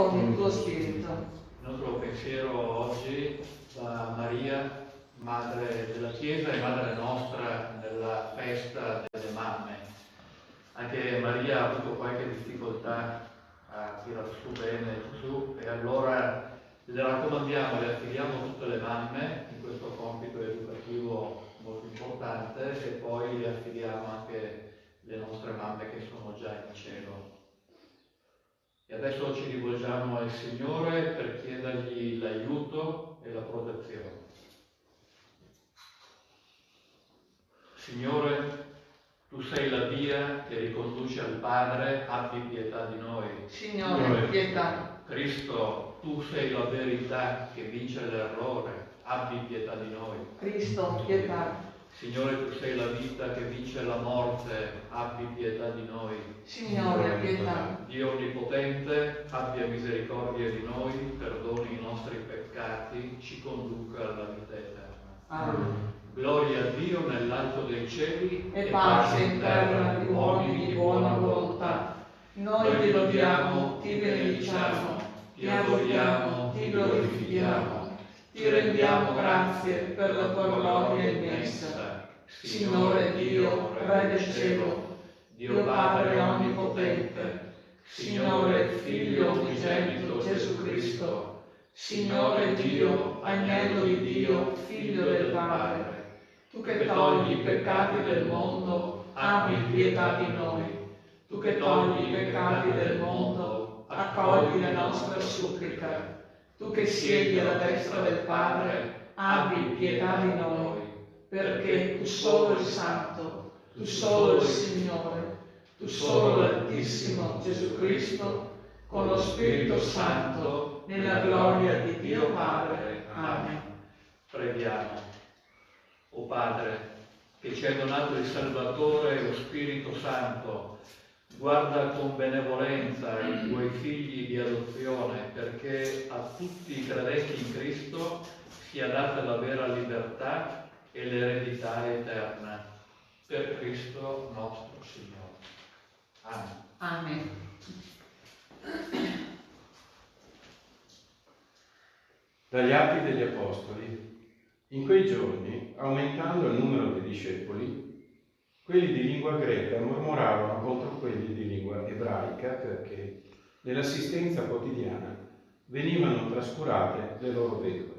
con il tuo spirito. Il nostro pensiero oggi va a Maria, Madre della Chiesa e Madre nostra nella festa delle mamme. Anche Maria ha avuto qualche difficoltà a tirar su bene Gesù e allora le raccomandiamo, le affidiamo tutte le mamme in questo compito educativo molto importante e poi le affidiamo anche le nostre mamme che sono già in cielo. E adesso ci rivolgiamo al Signore per chiedergli l'aiuto e la protezione. Signore, tu sei la via che riconduce al Padre, abbi pietà di noi. Signore, pietà. Cristo, tu sei la verità che vince l'errore, abbi pietà di noi. Cristo, pietà. Signore, tu sei la vita che vince la morte, abbi pietà di noi. Signore, pietà. Dio Onnipotente, abbia misericordia di noi, perdoni i nostri peccati, ci conduca alla vita eterna. Amen. Gloria a Dio nell'alto dei cieli E pace in terra agli uomini di buona volontà. Noi ti lodiamo, ti benediciamo, ti adoriamo, ti glorifichiamo, ti rendiamo grazie per la tua gloria immensa. Signore Dio, Re del cielo, Dio Padre onnipotente, Signore Figlio unigenito Gesù Cristo, Signore Dio, Agnello di Dio, Figlio del Padre, tu che togli i peccati del mondo, abbi pietà di noi. Tu che togli i peccati del mondo, accogli la nostra supplica. Tu che siedi alla destra del Padre, abbi pietà di noi, perché tu solo il Santo, tu solo il Signore, tu solo l'Altissimo Gesù Cristo, con lo Spirito Santo, nella gloria di Dio Padre. Amen. Preghiamo. O Padre, che ci hai donato il Salvatore e lo Spirito Santo, guarda con benevolenza i tuoi figli di adozione, perché a tutti i credenti in Cristo sia data la vera libertà e l'eredità eterna. Per Cristo nostro Signore. Amen. Amen. Dagli Atti degli Apostoli. In quei giorni, aumentando il numero dei discepoli, quelli di lingua greca mormoravano contro quelli di lingua ebraica perché nell'assistenza quotidiana venivano trascurate le loro vedove.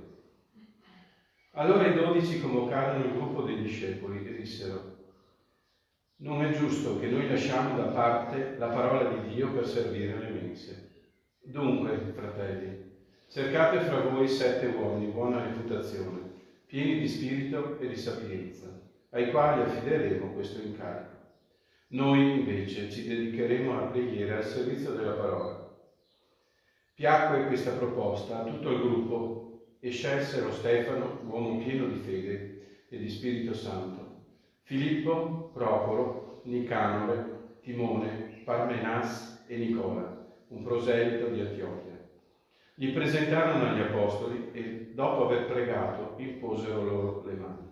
Allora i 12 convocarono il gruppo dei discepoli e dissero: non è giusto che noi lasciamo da parte la parola di Dio per servire le mense. Dunque, fratelli, cercate fra voi 7 uomini di buona reputazione, pieni di spirito e di sapienza, ai quali affideremo questo incarico. Noi invece ci dedicheremo alla preghiera e al servizio della parola. Piacque questa proposta a tutto il gruppo e scelsero Stefano, uomo pieno di fede e di Spirito Santo, Filippo, Procolo, Nicanore, Timone, Parmenas e Nicola, un proselito di Antiochia. Li presentarono agli apostoli e, dopo aver pregato, imposero loro le mani.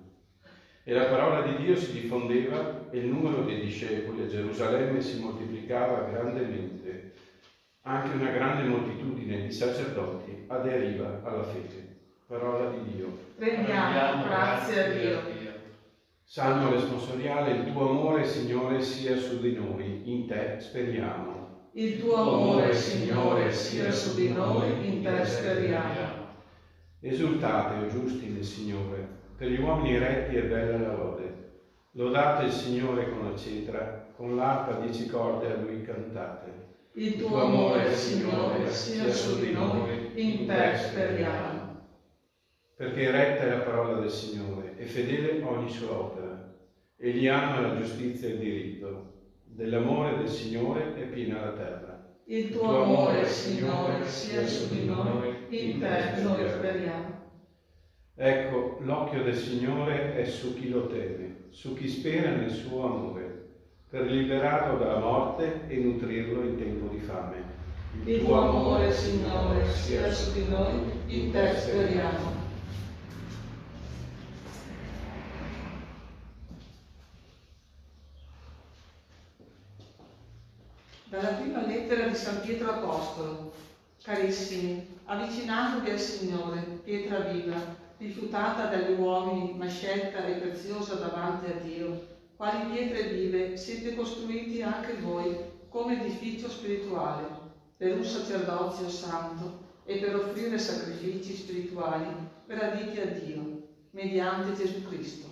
E la parola di Dio si diffondeva e il numero dei discepoli a Gerusalemme si moltiplicava grandemente. Anche una grande moltitudine di sacerdoti aderiva alla fede. Parola di Dio. Rendiamo grazie a Dio. Salmo responsoriale: il tuo amore, Signore, sia su di noi, in te speriamo. Il tuo amore, Signore, sia su di noi, in te speriamo. Esultate, o giusti, nel Signore. Per gli uomini retti è bella la lode. Lodate il Signore con la cetra, con l'arpa a 10 corde a Lui cantate. Il tuo amore, Signore, sia su di noi, in te speriamo. Perché retta è la parola del Signore e fedele ogni sua opera. Egli ama la giustizia e il diritto. Dell'amore del Signore è piena la terra. Il tuo amore, Signore, sia su di noi, in te noi speriamo. Ecco, l'occhio del Signore è su chi lo teme, su chi spera nel suo amore, per liberarlo dalla morte e nutrirlo in tempo di fame. Il tuo amore, Signore, sia su di noi, in te speriamo. Dalla prima lettera di San Pietro Apostolo, Carissimi, avvicinandovi al Signore, pietra viva, rifiutata dagli uomini ma scelta e preziosa davanti a Dio, quali pietre vive siete costruiti anche voi come edificio spirituale, per un sacerdozio santo e per offrire sacrifici spirituali graditi a Dio, mediante Gesù Cristo.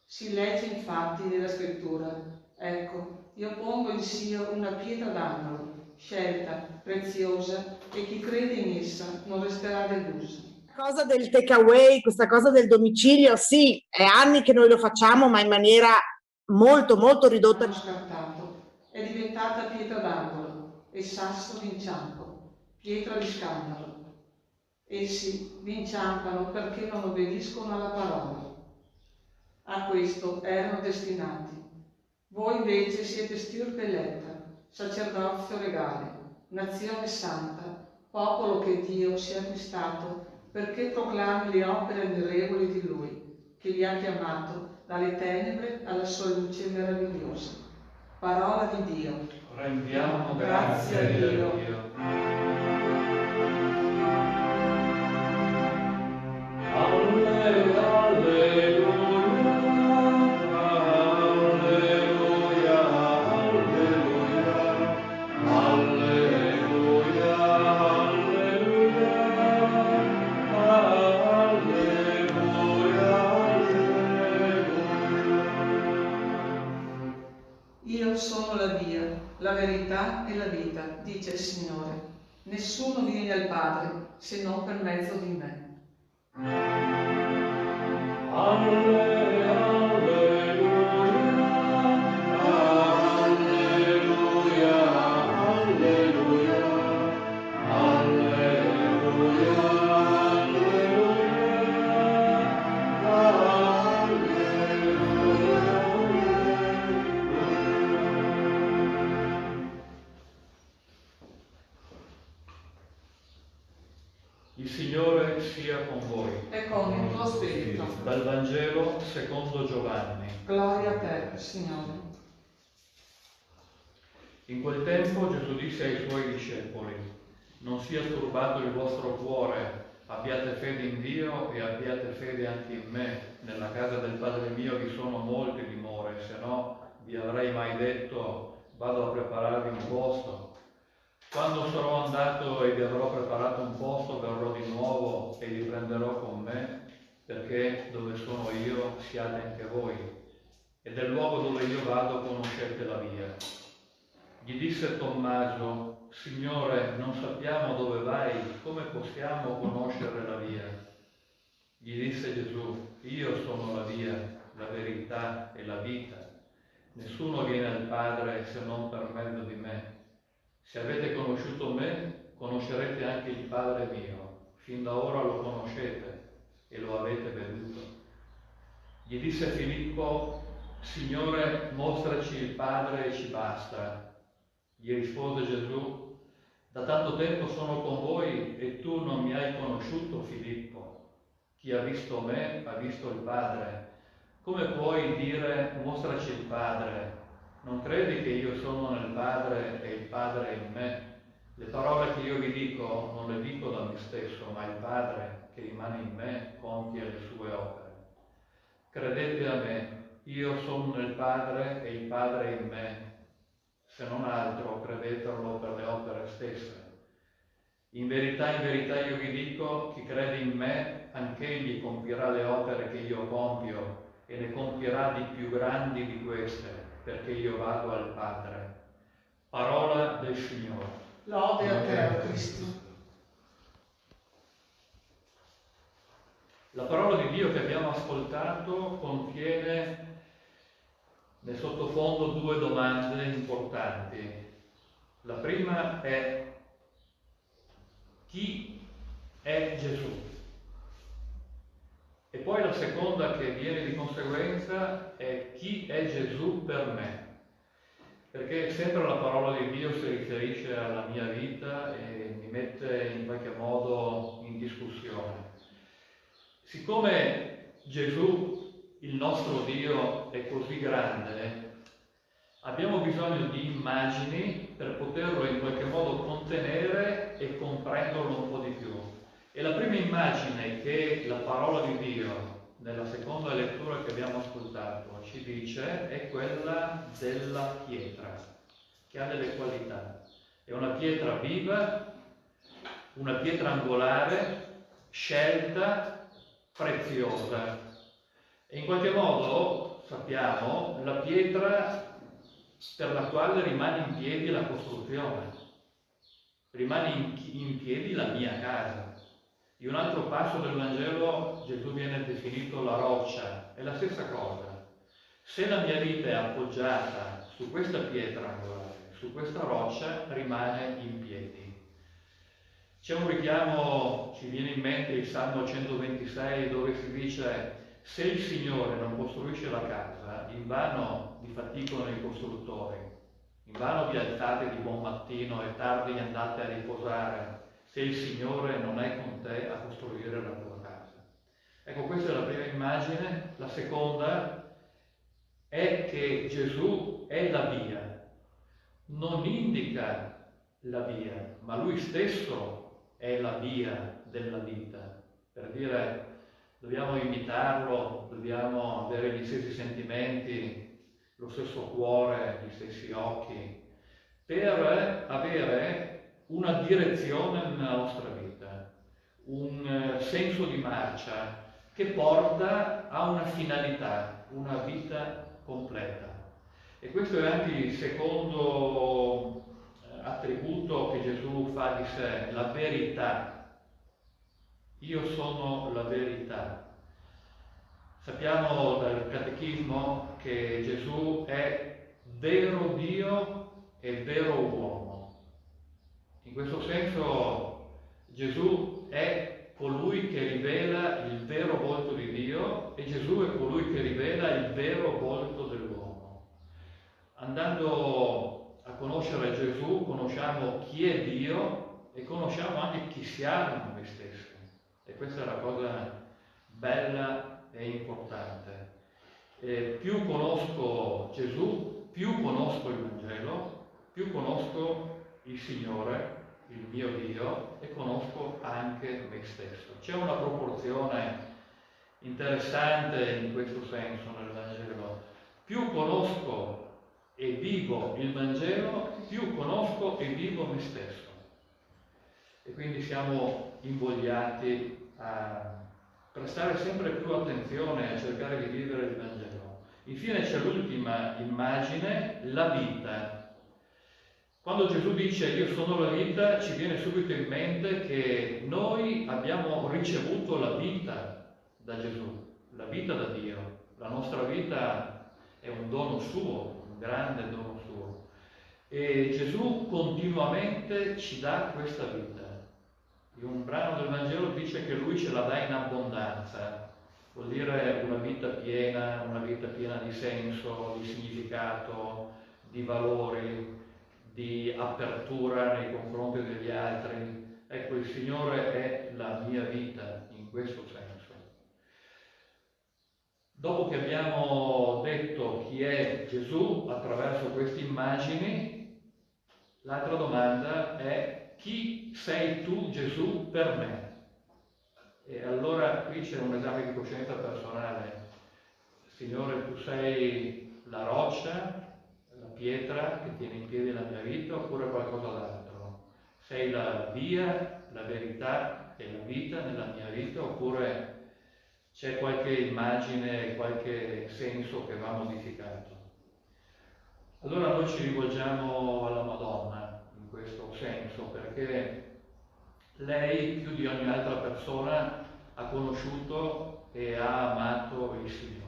Si legge infatti nella Scrittura: ecco, io pongo in Sion una pietra d'angolo, scelta, preziosa, e chi crede in essa non resterà deluso. Cosa del takeaway, questa cosa del domicilio, sì, è anni che noi lo facciamo, ma in maniera molto, molto ridotta. Hanno scartato, è diventata pietra d'angolo e sasso d'inciampo, pietra di scandalo. Essi vi inciampano perché non obbediscono alla parola. A questo erano destinati. Voi invece siete stirpe eletta, sacerdozio regale, nazione santa, popolo che Dio si è acquistato perché proclami le opere mirevoli di Lui, che vi ha chiamato dalle tenebre alla sua luce meravigliosa. Parola di Dio. Rendiamo grazie a Dio. Alleluia, alleluia, alleluia, alleluia, alleluia, alleluia. Io sono la via, la verità e la vita, dice il Signore. Nessuno viene al Padre se non per mezzo di me. Alleluia, alleluia, alleluia, alleluia, Il Signore sia con voi. E con il tuo spirito. Dal Vangelo secondo Giovanni. Gloria a te, Signore. In quel tempo Gesù disse ai suoi discepoli: non sia turbato il vostro cuore, abbiate fede in Dio e abbiate fede anche in me. Nella casa del Padre mio vi sono molte dimore, se no vi avrei mai detto: vado a prepararvi un posto. Quando sarò andato e vi avrò preparato un posto, verrò di nuovo e vi prenderò con me, perché dove sono io siate anche voi, e del luogo dove io vado conoscete la via. Gli disse Tommaso: Signore, non sappiamo dove vai, come possiamo conoscere la via? Gli disse Gesù: io sono la via, la verità e la vita. Nessuno viene al Padre se non per mezzo di me. Se avete conosciuto me, conoscerete anche il Padre mio. Fin da ora lo conoscete e lo avete veduto. Gli disse Filippo: Signore, mostraci il Padre e ci basta. Gli rispose Gesù: da tanto tempo sono con voi e tu non mi hai conosciuto, Filippo. Chi ha visto me ha visto il Padre. Come puoi dire mostraci il Padre? Non credi che io sono nel Padre e il Padre in me? Le parole che io vi dico non le dico da me stesso, ma il Padre che rimane in me compie le sue opere. Credete a me, io sono nel Padre e il Padre in me. Se non altro, credetelo per le opere stesse. In verità io vi dico, chi crede in me, anch'egli compirà le opere che io compio e ne compirà di più grandi di queste, perché io vado al Padre. Parola del Signore. Lode a te, o Cristo. La parola di Dio che abbiamo ascoltato contiene nel sottofondo due domande importanti. La prima è: chi è Gesù? E poi la seconda che viene di conseguenza è: chi è Gesù per me? Perché sempre la parola di Dio si riferisce alla mia vita e mi mette in qualche modo in discussione. Siccome Gesù, il nostro Dio, è così grande, abbiamo bisogno di immagini per poterlo in qualche modo contenere e comprare. che la parola di Dio nella seconda lettura che abbiamo ascoltato ci dice è quella della pietra, che ha delle qualità. È una pietra viva, una pietra angolare, scelta, preziosa. E in qualche modo, sappiamo, la pietra per la quale rimane in piedi la costruzione, rimane in piedi la mia casa. In un altro passo del Vangelo Gesù viene definito la roccia, è la stessa cosa. Se la mia vita è appoggiata su questa pietra angolare, su questa roccia, rimane in piedi. C'è un richiamo, ci viene in mente il Salmo 126, dove si dice: se il Signore non costruisce la casa, invano vi faticano i costruttori, invano vi alzate di buon mattino e tardi andate a riposare, se il Signore non è con te a costruire la tua casa. Ecco, questa è la prima immagine. La seconda è che Gesù è la via, non indica la via, ma Lui stesso è la via della vita. Per dire, dobbiamo imitarlo, dobbiamo avere gli stessi sentimenti, lo stesso cuore, gli stessi occhi, per avere una direzione nella nostra vita, un senso di marcia che porta a una finalità, una vita completa. E questo è anche il secondo attributo che Gesù fa di sé, la verità. Io sono la verità. Sappiamo dal Catechismo che Gesù è vero Dio e vero uomo. In questo senso Gesù è colui che rivela il vero volto di Dio e Gesù è colui che rivela il vero volto dell'uomo. Andando a conoscere Gesù conosciamo chi è Dio e conosciamo anche chi siamo noi stessi. E questa è la cosa bella e importante. Più conosco Gesù, più conosco il Vangelo, più conosco il Signore, il mio Dio, e conosco anche me stesso. C'è una proporzione interessante in questo senso nel Vangelo. Più conosco e vivo il Vangelo, più conosco e vivo me stesso. E quindi siamo invogliati a prestare sempre più attenzione a cercare di vivere il Vangelo. Infine c'è l'ultima immagine, la vita. Quando Gesù dice io sono la vita, ci viene subito in mente che noi abbiamo ricevuto la vita da Gesù, la vita da Dio. La nostra vita è un dono suo, un grande dono suo. E Gesù continuamente ci dà questa vita. In un brano del Vangelo dice che Lui ce la dà in abbondanza. Vuol dire una vita piena di senso, di significato, di valori, di apertura nei confronti degli altri. Ecco, il Signore è la mia vita in questo senso. Dopo che abbiamo detto chi è Gesù attraverso queste immagini, l'altra domanda è: chi sei tu, Gesù, per me? E allora qui c'è un esame di coscienza personale. Signore, tu sei la roccia, la pietra che tiene in piedi la mia vita, oppure qualcosa d'altro? Sei la via, la verità e la vita nella mia vita, oppure c'è qualche immagine, qualche senso che va modificato? Allora noi ci rivolgiamo alla Madonna in questo senso, perché lei più di ogni altra persona ha conosciuto e ha amato il Signore.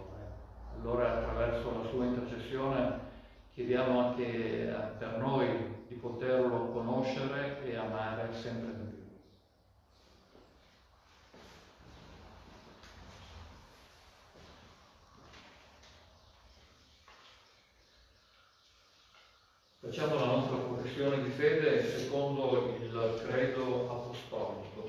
Allora attraverso la sua intercessione chiediamo anche per noi di poterlo conoscere e amare sempre di più. Facciamo la nostra professione di fede secondo il credo apostolico.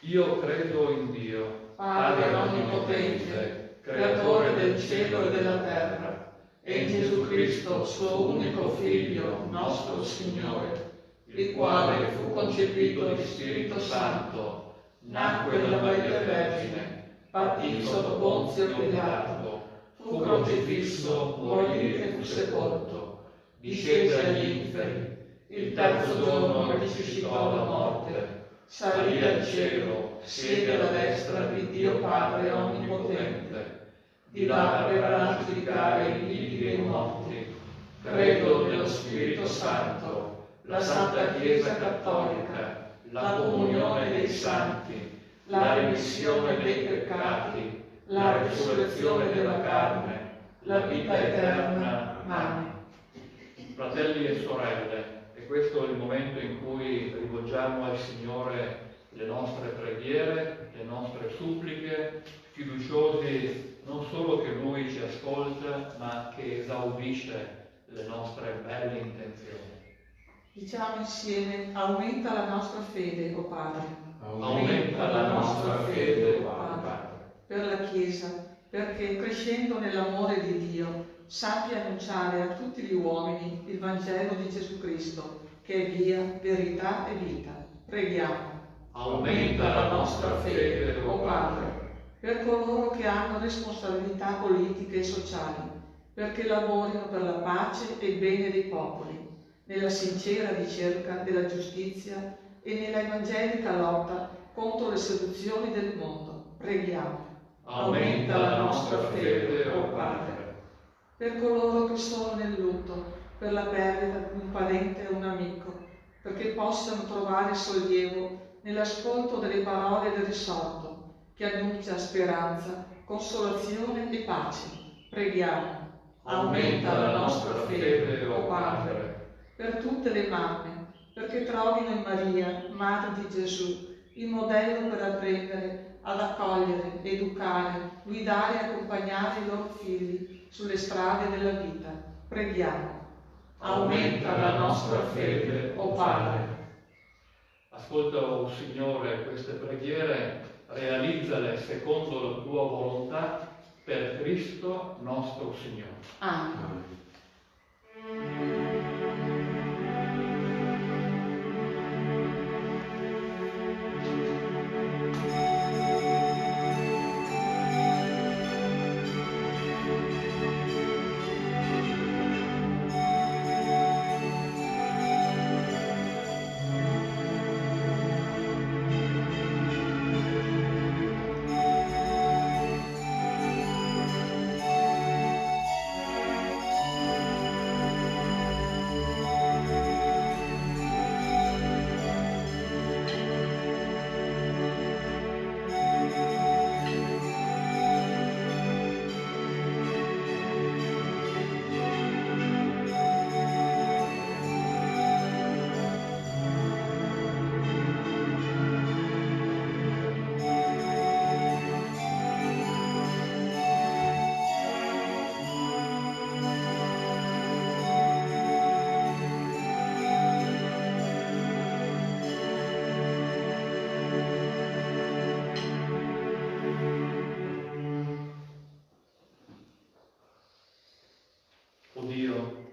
Io credo in Dio, Padre onnipotente, creatore del cielo e della terra, e in Gesù Cristo, suo unico Figlio, nostro Signore, il quale fu concepito di Spirito Santo, nacque da Maria Vergine, patì sotto Ponzio Pilato, fu crocifisso, morì e fu sepolto, discese agli inferi, il terzo giorno risuscitò dalla morte, salì al cielo, siede alla destra di Dio Padre Onnipotente, di là verrà a giudicare i vivi e i morti. Credo nello Spirito Santo, la Santa Chiesa Cattolica, la comunione dei santi, la remissione dei peccati, la risurrezione della carne, la vita eterna. Amen. Fratelli e sorelle, e questo è il momento in cui rivolgiamo al Signore le nostre preghiere, le nostre suppliche, fiduciosi non solo che Lui ci ascolta, ma che esaudisce le nostre belle intenzioni. Diciamo insieme: aumenta la nostra fede, o Padre. Aumenta la nostra fede, o Padre. Per la Chiesa, perché crescendo nell'amore di Dio sappia annunciare a tutti gli uomini il Vangelo di Gesù Cristo, che è via, verità e vita. Preghiamo. Aumenta la nostra fede, o Padre. Per coloro che hanno responsabilità politiche e sociali, perché lavorino per la pace e il bene dei popoli, nella sincera ricerca della giustizia e nella evangelica lotta contro le seduzioni del mondo. Preghiamo. Aumenta la nostra fede, o Padre. Per coloro che sono nel lutto, per la perdita di un parente o un amico, perché possano trovare sollievo nell'ascolto delle parole del risorto, che annuncia speranza, consolazione e pace. Preghiamo. Aumenta la nostra fede, o Padre. Per tutte le mamme, perché trovino in Maria, Madre di Gesù, il modello per apprendere ad accogliere, educare, guidare e accompagnare i loro figli sulle strade della vita. Preghiamo. Aumenta la nostra fede, o Padre. Ascolta, o Signore, queste preghiere, realizzale secondo la tua volontà, per Cristo nostro Signore. Amen.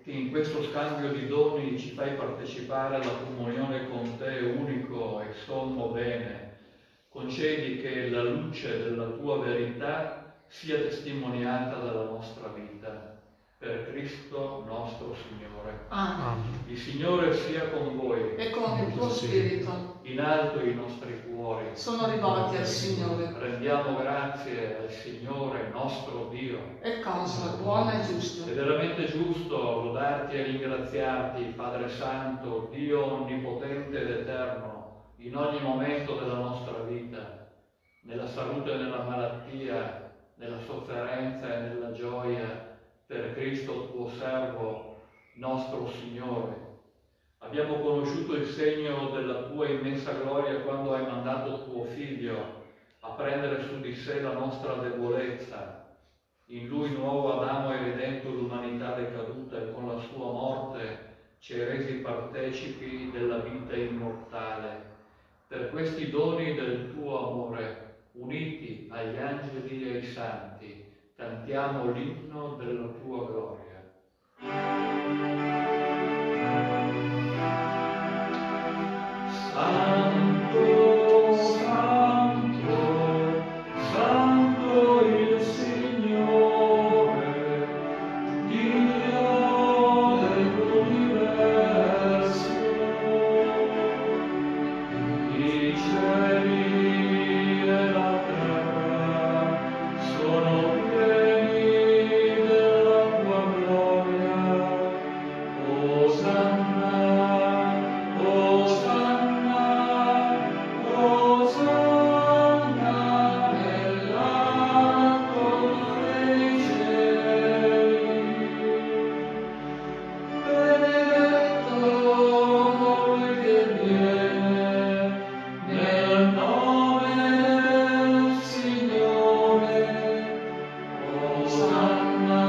Che in questo scambio di doni ci fai partecipare alla comunione con te, unico e sommo bene, concedi che la luce della tua verità sia testimoniata dalla nostra vita. Per Cristo nostro Signore. Amen. Il Signore sia con voi. E con il tuo spirito. In alto i nostri cuori Sono rivolti al Signore. Rendiamo grazie al Signore nostro Dio. È cosa buona e giusta. È veramente giusto lodarti e ringraziarti, Padre Santo, Dio onnipotente ed eterno, in ogni momento della nostra vita, nella salute e nella malattia, nella sofferenza e nella gioia, per Cristo tuo servo, nostro Signore. Abbiamo conosciuto il segno della tua immensa gloria quando hai mandato tuo Figlio a prendere su di sé la nostra debolezza. In Lui, nuovo Adamo, hai redento l'umanità decaduta e con la sua morte ci hai resi partecipi della vita immortale. Per questi doni del tuo amore, uniti agli angeli e ai santi, cantiamo l'inno della tua gloria. Santo, Santo, I cieli e la terra sono pieni della tua gloria. Osanna, Osanna, Osanna nell'alto dei cieli. Benedetto colui che viene nel nome del Signore. Osanna,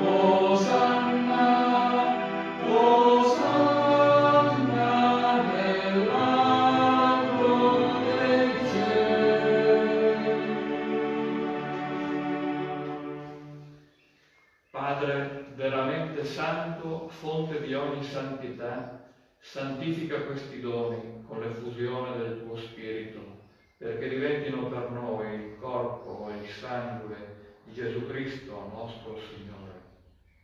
Osanna, Osanna nell'alto dei cieli. Padre veramente santo, fonte di ogni santità, santifica questi doni con l'effusione del tuo Spirito, perché diventino per noi il corpo e il sangue di Gesù Cristo, nostro Signore,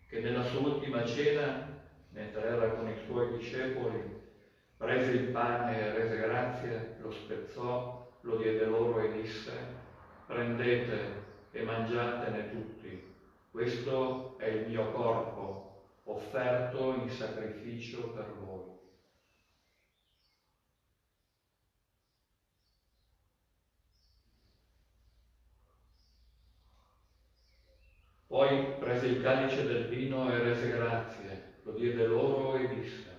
che nella sua ultima cena, mentre era con i suoi discepoli, prese il pane e rese grazie, lo spezzò, lo diede loro e disse: prendete e mangiatene tutti. Questo è il mio corpo, offerto in sacrificio per voi. Poi prese il calice del vino e rese grazie, lo diede loro e disse: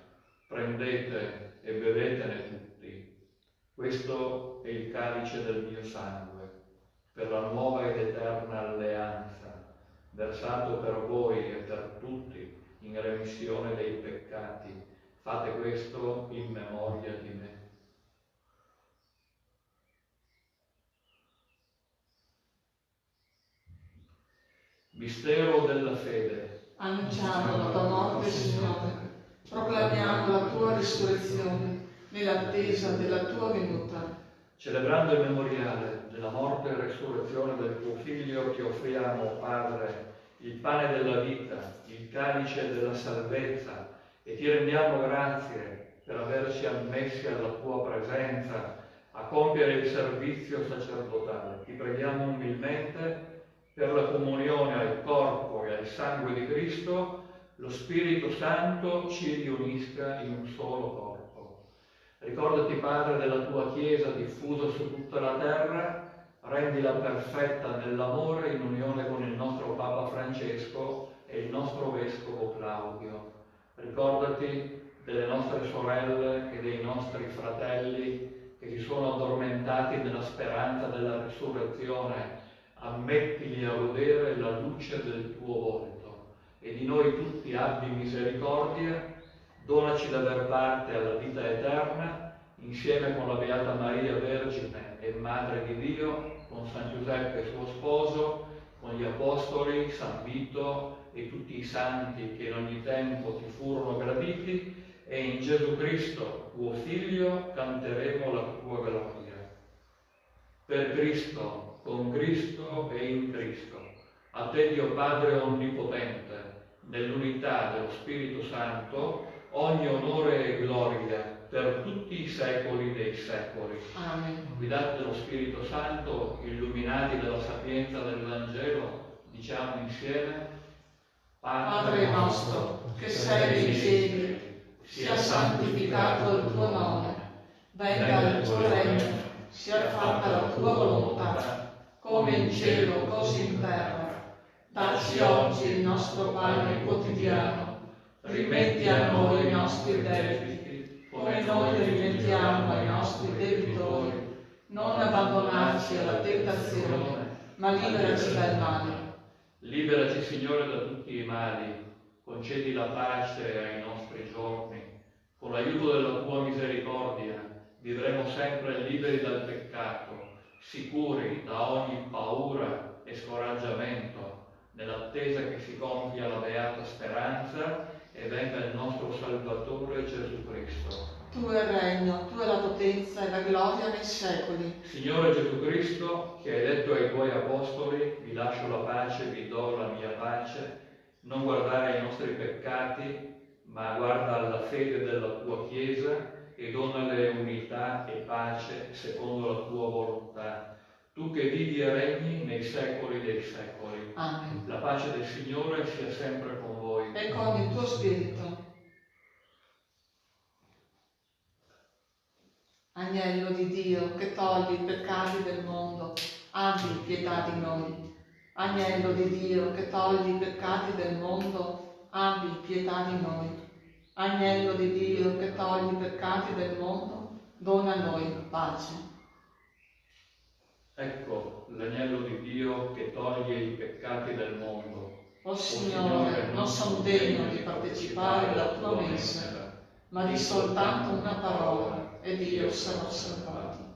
prendete e bevetene tutti. Questo è il calice del mio sangue, per la nuova ed eterna alleanza, versato per voi e per tutti in remissione dei peccati. Fate questo in memoria di me. Mistero della fede. Annunciamo la tua morte, Signore. Proclamiamo la tua risurrezione nell'attesa della tua venuta. Celebrando il memoriale della morte e resurrezione del tuo Figlio, ti offriamo, Padre, il pane della vita, il calice della salvezza, e ti rendiamo grazie per averci ammessi alla tua presenza a compiere il servizio sacerdotale. Ti preghiamo umilmente per la comunione al corpo e al sangue di Cristo, lo Spirito Santo ci riunisca in un solo corpo. Ricordati, Padre, della tua Chiesa diffusa su tutta la terra, rendila perfetta nell'amore in unione con il nostro Papa Francesco e il nostro Vescovo Claudio. Ricordati delle nostre sorelle e dei nostri fratelli che si sono addormentati nella speranza della risurrezione. Ammettili a godere la luce del tuo volto, e di noi tutti abbi misericordia. Donaci d'aver parte alla vita eterna, insieme con la Beata Maria Vergine e Madre di Dio, con San Giuseppe suo sposo, con gli Apostoli, San Vito e tutti i santi che in ogni tempo ti furono graditi, e in Gesù Cristo, tuo Figlio, canteremo la tua gloria. Per Cristo, con Cristo e in Cristo, a te Dio Padre Onnipotente, nell'unità dello Spirito Santo, ogni onore e gloria per tutti i secoli dei secoli. Amen. Guidati dallo Spirito Santo, illuminati dalla sapienza del Vangelo, diciamo insieme: Padre nostro, che sei nei cieli, sia santificato il tuo nome, venga il tuo regno, sia fatta la tua volontà, come in cielo così in terra. Dacci oggi il nostro pane quotidiano, rimetti a noi i nostri debiti, come noi rimettiamo ai nostri debitori. Non abbandonarci alla tentazione, ma liberaci dal male. Liberaci, Signore, da tutti i mali, concedi la pace ai nostri giorni. Con l'aiuto della tua misericordia vivremo sempre liberi dal peccato, sicuri da ogni paura e scoraggiamento, nell'attesa che si compia la beata speranza e venga il nostro Salvatore Gesù Cristo. Tu è il regno, tu è la potenza e la gloria nei secoli. Signore Gesù Cristo, che hai detto ai tuoi apostoli: vi lascio la pace, vi do la mia pace, non guardare ai nostri peccati, ma guarda alla fede della tua Chiesa e donale unità e pace secondo la tua volontà, tu che vivi e regni nei secoli dei secoli. Amen. La pace del Signore sia sempre con voi. E con il tuo spirito. Agnello di Dio che togli i peccati del mondo, abbi pietà di noi. Agnello di Dio che togli i peccati del mondo, abbi pietà di noi. Agnello di Dio che togli i peccati del mondo, dona a noi pace. Ecco l'agnello di Dio che toglie i peccati del mondo. O Signore, non sono degno di partecipare alla tua messa, ma di soltanto una parola, ed io sarò salvato.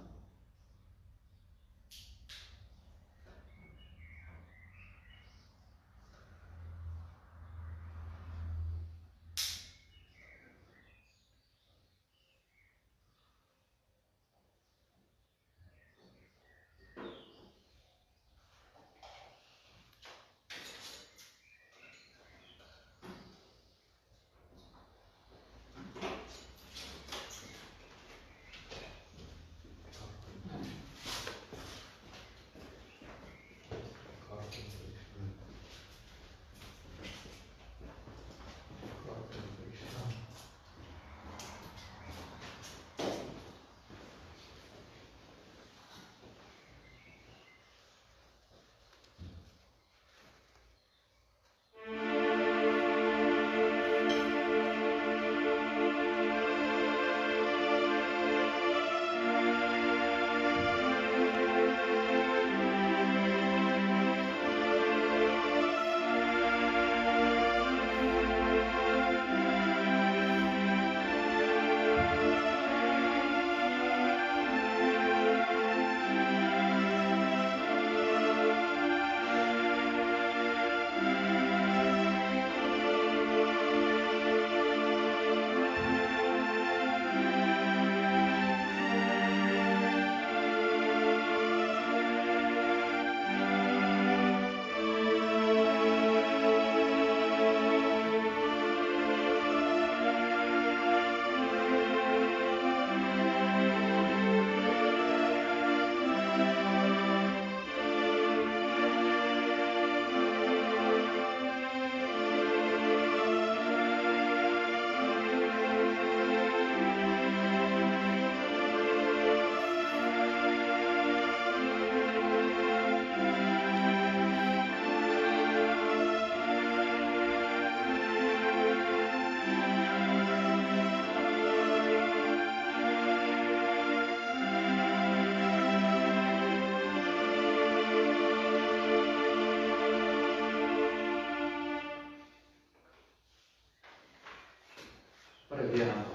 Preghiamo.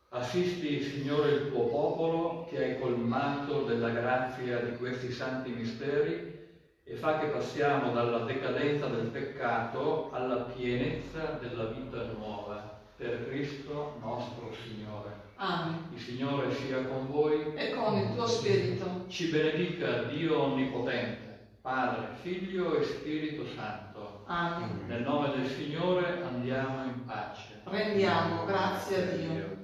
Assisti, Signore, il tuo popolo che hai colmato della grazia di questi santi misteri e fa che passiamo dalla decadenza del peccato alla pienezza della vita nuova. Per Cristo nostro Signore. Amen. Il Signore sia con voi. E con il tuo spirito. Ci benedica Dio Onnipotente, Padre, Figlio e Spirito Santo. Amen. Nel nome del Signore andiamo in pace. Rendiamo grazie a Dio.